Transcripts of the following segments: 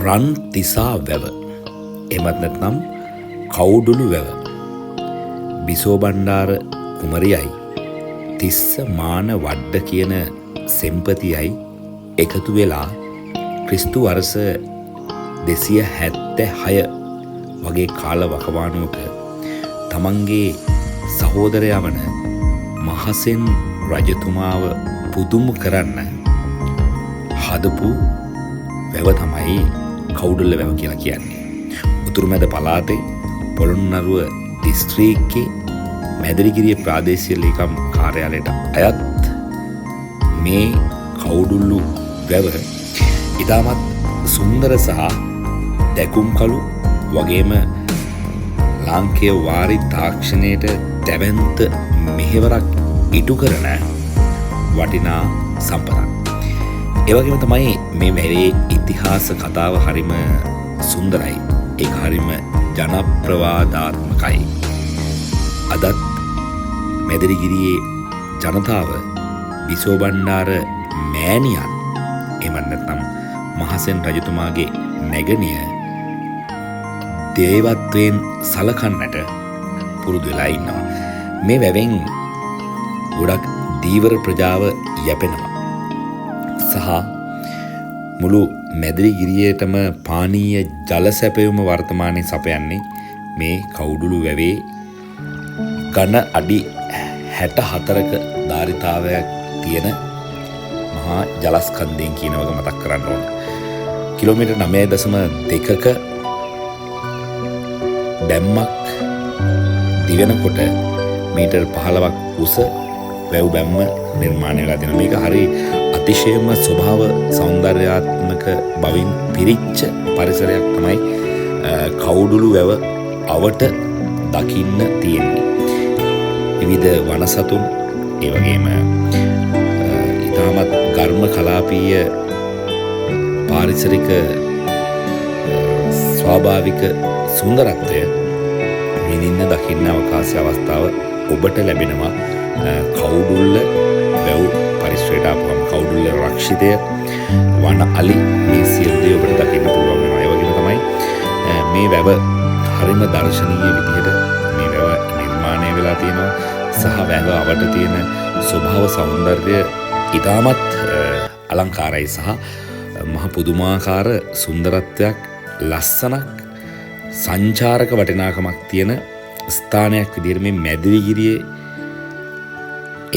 රන් තිසා වැව එමත් නැත්නම් කවුඩුළු වැව බිසෝ බණ්ඩාර කුමරියයි තිස්ස මාන වඩ්ඩ කියන සෙම්පතියයි එකතු වෙලා ක්‍රිස්තු වර්ෂ 276 වගේ කාල වකවානුවක තමන්ගේ සහෝදරයා වන මහසෙන් රජතුමාව පුදුම කරන්න හදපු වැව තමයි කවුඩුල්ල වැව කියලා කියන්නේ. උතුරුමැද පළාතේ පොළොන්නරුව දිස්ත්‍රික්කයේ මැදිරිගිරිය ප්‍රාදේශීය ලේකම් කාර්යාලයට අයත් මේ කවුඩුල්ලු වැව ඉතාමත් සුන්දර සහ දැකුම්කලු වගේම ලාංකේය වාරි තාක්ෂණයට දැවැන්ත මෙහෙවරක් ඉටු කරන වටිනා සම්පතක්. ඒ වගේම තමයි මේ වැවේ ඉතිහාස කතාව හරිම සුන්දරයි. ඒක හරිම ජනප්‍රවාදාත්මකයි. අදත් මැදිරිගිරියේ ජනතාව බිසෝ බණ්ඩාර මෑණියන් එමත් නැත්නම් මහසෙන් රජතුමාගේ නැගණිය දේවත්වයෙන් සලකන්නට පුරුදු වෙලා ඉන්නවා. මේ වැවෙන් ගොඩක් දීවර ප්‍රජාව යැපෙනවා. සහ මුළු මැදිරිගිරියටම පානීය ජල සැපයුම වර්තමානයේ සපයන්නේ මේ කවුඩුළු වැවේ ඝන අඩි 64ක ධාරිතාවයක් තියෙන මහා ජලස්කන්ධයෙන් කියන වගේ මතක් කරන්න ඕන. කිලෝමීටර් 9.2ක බැම්මක් දිවෙනකොට මීටර් 15ක් උස වැව් බැම්ම නිර්මාණය වෙලා තියෙනවා. මේක හරි අතිශයම ස්වභාව සෞන්දර්යාත්මක බවින් පිරිච්ච පරිසරයක් තමයි කවුඩුළු වැව අවට දකින්න තියෙන්නේ. විවිධ වනසතුන් ඒ වගේම ඉතාමත් ඝර්ම කලාපීය පාරිසරික ස්වාභාවික සුන්දරත්වය විඳින්න දකින්න අවස්ථාව ඔබට ලැබෙනවා කවුඩුල්ල වැව් පරිසරයට ආපුවම. කවුඩුල්ල රක්ෂිතය වන අලි මේ සියලු දේ ඔබට දකින්න පුළුවන් වෙනවා. ඒ වගේම තමයි මේ වැව හරිම දර්ශනීය විදිහට මේ වැව නිර්මාණය වෙලා තියෙනවා. සහ වැව අවට තියෙන ස්වභාව සෞන්දර්යය ඉතාමත් අලංකාරයි සහ මහ පුදුමාකාර සුන්දරත්වයක් ලස්සනක් සංචාරක වටිනාකමක් තියෙන ස්ථානයක් විදිහට මේ මැදිරිගිරියේ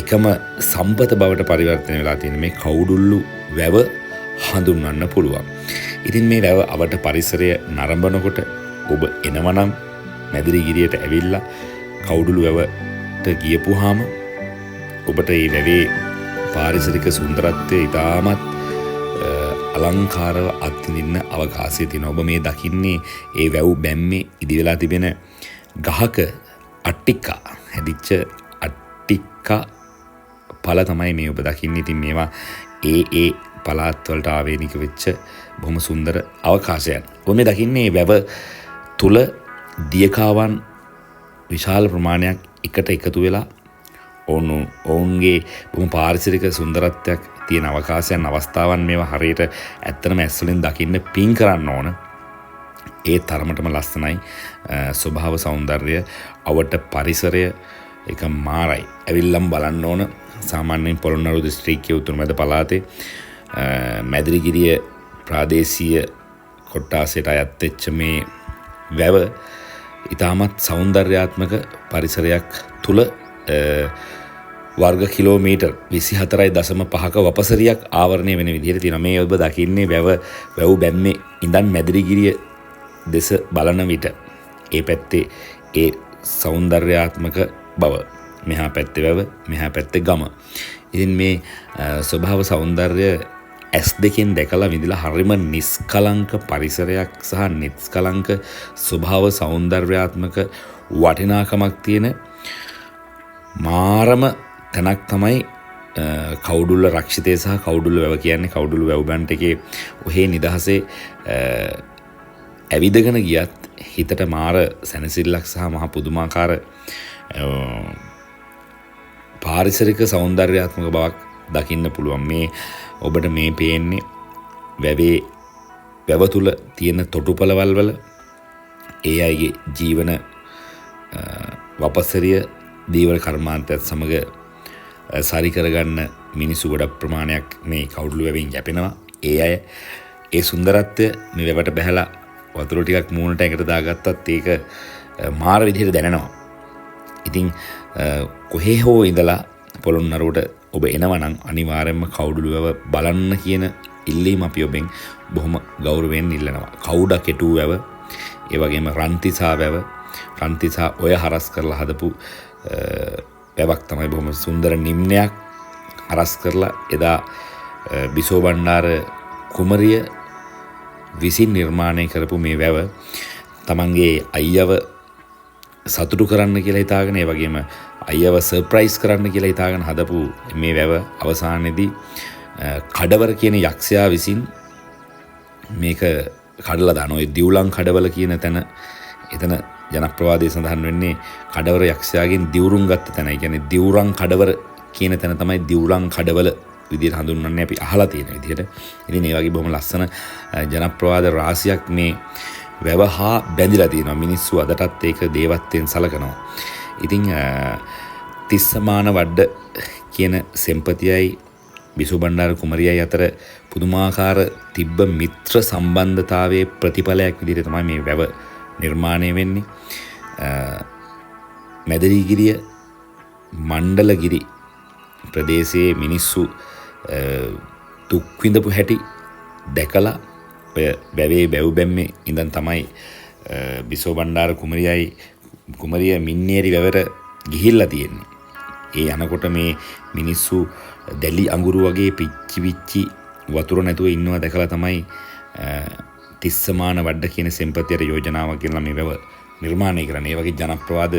එකම සම්පත බවට පරිවර්තනය වෙලා තියෙන මේ කවුඩුල්ලු වැව හඳුන්වන්න පුළුවන්. ඉතින් මේ වැව අවට පරිසරය නරඹනකොට ඔබ එනවනම් මැදිරිගිරියට ඇවිල්ලා කවුඩුළු වැවට ගියපුවාම ඔබට මේ වැවේ පාරිසරික සුන්දරත්වය ඉතාමත් අලංකාරව අත්විඳින්න අවකාශය තියෙනවා. ඔබ මේ දකින්නේ ඒ වැව් බැම්මේ ඉදි වෙලා තිබෙන ගහක අට්ටිකා හැදිච්ච අට්ටිකා පළ තමයි මේ ඔබ දකින්නේ. ඉතින් මේවා ඒ පළාත් වලට ආවේනික වෙච්ච බොහොම සුන්දර අවකාශයන්. ඔබ මේ දකින්නේ වැව තුල දියකාවන් විශාල ප්‍රමාණයක් එකට එකතු වෙලා ඔවුන්ගේ බොහොම පාරිසරික සුන්දරත්වයක් තියෙන අවකාශයන් අවස්ථාවන් මේවා හරියට ඇත්තටම ඇස් වලින් දකින්න පින් කරන්න ඕන. ඒ තරමටම ලස්සනයි. ස්වභාව සෞන්දර්යය අවට පරිසරය එක මාරයි. ඇවිල්ලම් බලන්න ඕන. සාමාන්‍යයෙන් පොළොන්නරුව දිස්ත්‍රික්කයේ උතුරුමැද පළාතේ මැදිරිගිරිය ප්‍රාදේශීය කොට්ටාසයට අයත් වෙච්ච මේ වැව ඉතාමත් සෞන්දර්යාත්මක පරිසරයක් තුල වර්ග කිලෝමීටර් 24.5ක වපසරියක් ආවරණය වෙන විදිහට තියෙනවා. මේ ඔබ දකින්නේ වැව බැම්මේ ඉඳන් මැදිරිගිරිය දෙස බලන විට ඒ පැත්තේ ඒ සෞන්දර්යාත්මක බව, මෙහා පැත්තේ වැව, මෙහා පැත්තේ ගම. ඉතින් මේ ස්වභාව සෞන්දර්ය ඇස් දෙකෙන් දැකලා විඳලා හරිම නිස්කලංක පරිසරයක් සහ නිස්කලංක ස්වභාව සෞන්දර්යාත්මක වටිනාකමක් තියෙන මාරම තැනක් තමයි කවුඩුල්ල රක්ෂිතය සහ කවුඩුල්ල වැව කියන්නේ. කවුඩුල්ල වැව බන්ට් එකේ ඔහේ නිදහසේ ඇවිදගෙන ගියත් හිතට මාර සැනසෙල්ලක් සහ මහ පුදුමාකාර පාරිසරික සෞන්දර්යාත්මක බවක් දකින්න පුළුවන්. මේ ඔබට මේ පේන්නේ වැවේ වැව තුළ තියෙන තොටුපළවල් වල ඒ අයගේ ජීවන වපසරිය දීවර කර්මාන්තයත් සමග සරි කරගන්න මිනිස්සු ගොඩක් ප්‍රමාණයක් මේ කවුඩුළු වැවෙන් යැපෙනවා. ඒ අය ඒ සුන්දරත්වය මේ වැවට බැහැලා වතුර ටිකක් මූණට ඇඟට දාගත්තත් ඒක මාර විදිහට දැනෙනවා. ඉතින් කොහේ හෝ ඉඳලා පොළොන්නරුවට ඔබ එනවා නම් අනිවාර්යයෙන්ම කවුඩුළු වැව බලන්න කියන ඉල්ලීම අපි ඔබෙන් බොහොම ගෞරවයෙන් ඉල්ලනවා. කවුඩ කෙටු වැව, ඒ වගේම රන්තිසා වැව, රන්තිසා ඔය හරස් කරලා හදපු වැවක් තමයි බොහොම සුන්දර නිම්නයක් හරස් කරලා එදා බිසෝ බණ්ඩාර කුමරිය විසින් නිර්මාණය කරපු මේ වැව තමන්ගේ අයියව සතුටු කරන්න කියලා හිතාගෙන, ඒ වගේම අයියව සර්ප්‍රයිස් කරන්න කියලා හිතාගෙන හදපු මේ වැව අවසානයේදී කඩවර කියන යක්ෂයා විසින් මේක කඩලා දානවා. ඒ දිවුලන් කඩවල කියන තැන එතන ජනප්‍රවාදයේ සඳහන් වෙන්නේ කඩවර යක්ෂයාගෙන් දිවුරුම් ගත්ත තැන. ඒ කියන්නේ දිවුරන් කඩවර කියන තැන තමයි දිවුලන් කඩවල විදිහට හඳුන්වන්නේ අපි අහලා තියෙන විදිහට. ඉතින් ඒ වගේ බොහොම ලස්සන ජනප්‍රවාද රාශියක් මේ වැව හා බැඳිලා තියෙනවා. මිනිස්සු අදටත් ඒක දේවත්වයෙන් සලකනවා. ඉතින් තිස්සමාන වඩ කියන සෙම්පතියයි බිසෝ බණ්ඩාර කුමරියයි අතර පුදුමාකාර තිබ්බ මිත්‍ර සම්බන්ධතාවයේ ප්‍රතිඵලයක් විදිහට තමයි මේ වැව නිර්මාණය වෙන්නේ. මැදිරිගිරිය මණ්ඩලගිරි ප්‍රදේශයේ මිනිස්සු දුක් විඳපු හැටි දැකලා ඔය වැවේ බැව් බැම්මේ ඉඳන් තමයි බිසෝ බණ්ඩාර කුමරිය මින්නේරි වැවර ගිහිල්ලා තියෙන්නේ. ඒ යනකොට මේ මිනිස්සු දැලි අඟුරු වගේ පිච්චි වතුර නැතුව ඉන්නවා දැකලා තමයි තිස්සමාන වඩ කියන සෙම්පතියට යෝජනාවක් කියලා මේ වැව නිර්මාණය කරන්නේ. ඒ වගේ ජනප්‍රවාද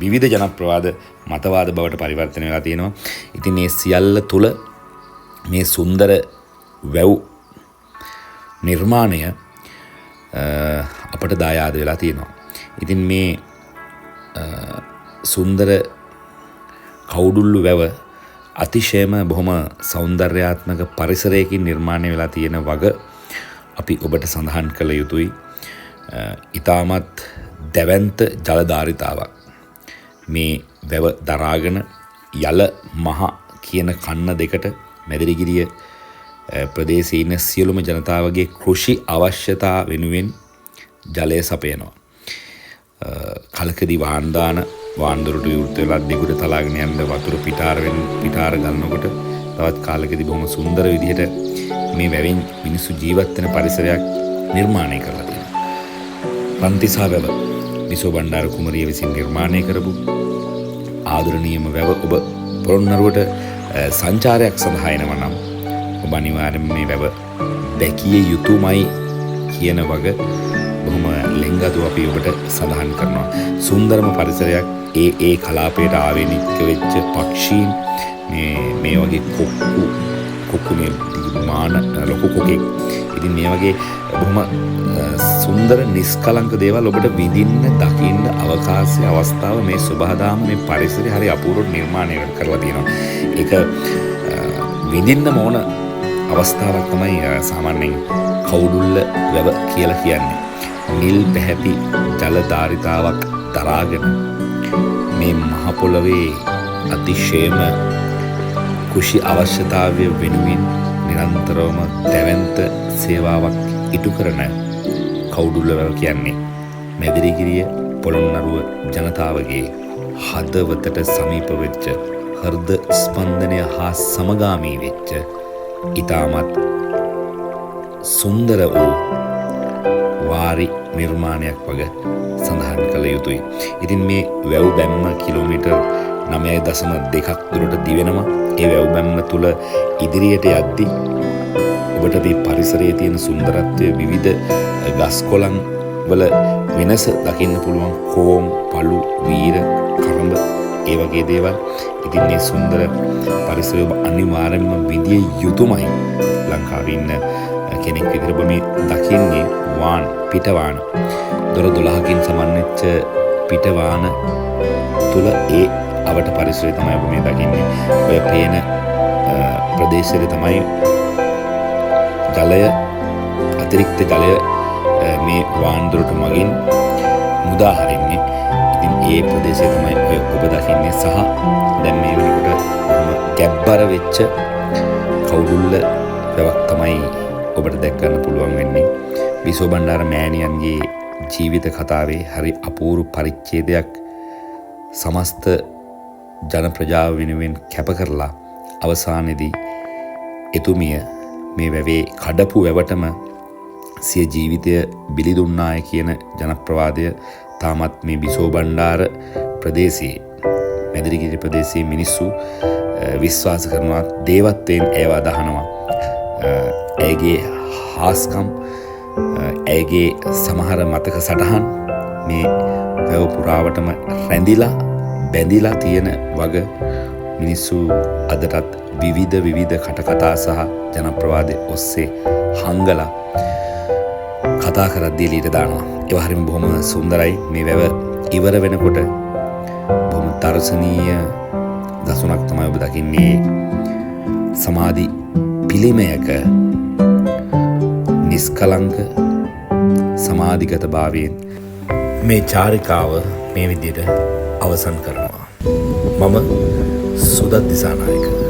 විවිධ ජනප්‍රවාද මතවාද බවට පරිවර්තනය වෙලා තියෙනවා. ඉතින් මේ සියල්ල තුල මේ සුන්දර වැව් නිර්මාණය අපට දායාද වෙලා තියෙනවා. ඉතින් මේ සුන්දර කවුඩුල්ලු වැව අතිශයම බොහොම සෞන්දර්යාත්මක පරිසරයකින් නිර්මාණය වෙලා තියෙන වග අපි ඔබට සඳහන් කළ යුතුයි. ඊටමත් දැවැන්ත ජලධාරිතාවක් මේ වැව දරාගෙන යල මහ කියන කන්න දෙකට මැදිරිගිරිය ප්‍රදේශයේ ඉන්න සියලුම ජනතාවගේ කෘෂි අවශ්‍යතා වෙනුවෙන් ජලය සපයනවා. කලකදී වාන්දරට විවෘත වෙලා දෙගුඩ තලාගෙන යන වතුර පිටාර ගන්නකොට තවත් කාලෙකදී බොහොම සුන්දර විදිහට මේ වැවෙන් මිනිස්සු ජීවත් වෙන පරිසරයක් නිර්මාණය කරලා තියෙනවා. රන්තිසා වැව බිසෝ බණ්ඩාර කුමරිය විසින් නිර්මාණය කරපු ආදරණීයම වැව ඔබ පොළොන්නරුවට සංචාරයක් සඳහා එනවා නම් ඔබ අනිවාර්යයෙන්ම මේ වැව දැකිය යුතුමයි කියන වග බොහොම ලෙන්ගතු අපි ඔබට සඳහන් කරනවා. සුන්දරම පරිසරයක්. ඒ කලාපයට ආවේනික වෙච්ච පක්ෂීන් මේ වගේ කොක්කු මේ මාන ලොකු කොකෙක්. ඉතින් මේ වගේ බොහොම සුන්දර නිස්කලංක දේවල් ඔබට විඳින්න දකින්න අවස්ථාව මේ සුබහදාම මේ පරිසරය හරි අපූර්ව නිර්මාණය කරලා තියෙනවා. ඒක විඳින්න ඕන අවස්ථාවක් තමයි සාමාන්‍යයෙන් කවුඩුල්ල වැව කියලා කියන්නේ. නිල් පැහැති ජල ධාරිතාවක් දරාගෙන මේ මහ පොළවේ අතිශයම කුෂි අවශ්‍යතාවය වෙනුවෙන් නිරන්තරවම දැවැන්ත සේවාවක් ඉටු කරන කවුඩුල්ල වැව කියන්නේ මැදිරිගිරිය පොළොන්නරුව ජනතාවගේ හදවතට සමීප වෙච්ච හෘද ස්පන්දනය හා සමගාමී වෙච්ච ඊටමත් සුන්දර වූ වාරි නිර්මාණයක් වගේ සඳහන් කළ යුතුයි. ඉතින් මේ වැව් බැම්ම කිලෝමීටර් 9.2ක් දුරට දිවෙනවා. ඒ වැව් බැම්ම තුල ඉදිරියට යද්දී ඔබට මේ පරිසරයේ තියෙන සුන්දරත්වය විවිධ ගස් කොළන් වල වෙනස දකින්න පුළුවන්. කෝම්, පළු, වීර, කරඹ ඒ වගේ දේවල්. ඉතින් මේ සුන්දර පරිසරය ඔබ අනිවාර්යයෙන්ම විඳිය යුතුමයි. ලංකාවේ ඉන්න කෙනෙක් විදිහට ඔබ මේ දකින්නේ පිටවාන දොර 12කින් සමන්වෙච්ච පිටවාන තුල ඒ අවට පරිසරය තමයි ඔබ මේ දකින්නේ. ඔය පේන ප්‍රදේශයේ තමයි ජලය අතිරික්ත ජලය මේ වාන්දුරට මගින් මුදා හරින්නේ. ඉතින් ඒ ප්‍රදේශය තමයි ඔය ඔබ දකින්නේ සහ දැන් මේ වෙනකොට ගැබ්බර වෙච්ච කවුරුල්ල වැවක් තමයි ඔබට දැක් ගන්න පුළුවන් වෙන්නේ. බිසෝ බණ්ඩාර මෑණියන්ගේ ජීවිත කතාවේ හරි අපූර්ව පරිච්ඡේදයක් සමස්ත ජන ප්‍රජාව වෙනුවෙන් කැප කරලා අවසානයේදී එතුමිය මේ වැවේ කඩපු වැවටම සිය ජීවිතය බිලි දුන්නාය කියන ජනප්‍රවාදය තාමත් මේ බිසෝ බණ්ඩාර ප්‍රදේශයේ මැදිරිගිරි ප්‍රදේශයේ මිනිස්සු විශ්වාස කරනවා, දේවත්වයෙන් ඒව අදහනවා. ඇයගේ හාස්කම්, ඇයගේ සමහර මතක සටහන් මේ වැව පුරාවටම රැඳිලා බැඳිලා තියෙන වග මිනිස්සු අදටත් විවිධ කටකතා සහ ජනප්‍රවාදය ඔස්සේ හංගලා කතා කරද්දී එළියට දානවා. ඒව හරිම බොහොම සුන්දරයි. මේ වැව ඉවර වෙනකොට බොහොම දර්ශනීය දසුනක් තමයි ඔබ දකින්නේ. සමාධි පිළිමයක නිස්කලංක සමාධිගත භාවයෙන් මේ චාරිකාව මේ විදිහට අවසන් කරනවා. මම සුදත් දිසානායක.